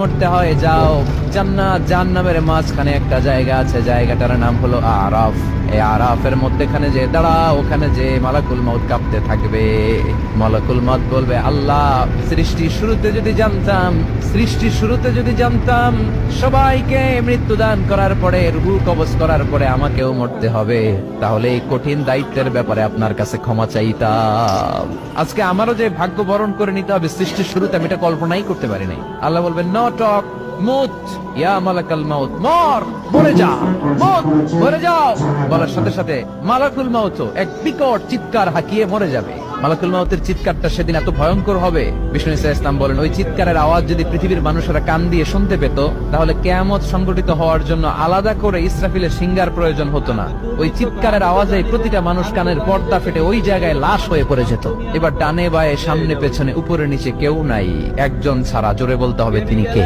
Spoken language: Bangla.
মরতে হয় যাও জান্নাত জাহান্নামের মাঝখানে একটা জায়গা আছে, জায়গাটার নাম হলো আরাফ। এই আরাফের মধ্যখানে যে দাঁড়া, ওখানে যে মালাকুল মউত কাঁপতে থাকবে। মালাকুল মউত বলবে, আল্লাহ সৃষ্টির শুরুতে যদি জানতাম সবাইকে মৃত্যুদান করার পরে রূহ কবজ করার পরে আমাকেও মরতে হবে, তাহলে এই কঠিন দায়িত্বের ব্যাপারে আপনার কাছে ক্ষমা চাইতাম। আজকে আমারও যে ভাগ্য বরণ করে নিতে হবে সৃষ্টির শুরুতে, আমি এটা কল্পনাই করতে পারি নাই। আল্লাহ বলবেন, নো টক মুত ইয়া মালাকুল মউত, মরে যাও। বলার সাথে সাথে মালাকুল মউত এক বিকট চিৎকার হাঁকিয়ে মরে যাবে। মালাকুল মউতের চিৎকারটা সেদিন এত ভয়ঙ্কর হবে, বিষ্ণু ঈসা ইসলাম বলেন, ওই চিৎকারের আওয়াজ যদি পৃথিবীর মানুষেরা কান দিয়ে শুনতে পেত, তাহলে কিয়ামত সংঘটিত হওয়ার জন্য আলাদা করে ইসরাফিলের সিংহার প্রয়োজন হতো না। ওই চিৎকারের আওয়াজে প্রতিটা মানুষ কানের পর্দা ফেটে ওই জায়গায় লাশ হয়ে পড়ে যেত। এবার ডানে বায়ে সামনে পেছনে উপরে নিচে কেউ নাই, একজন ছাড়া। জোরে বলতে হবে, তিনি কে?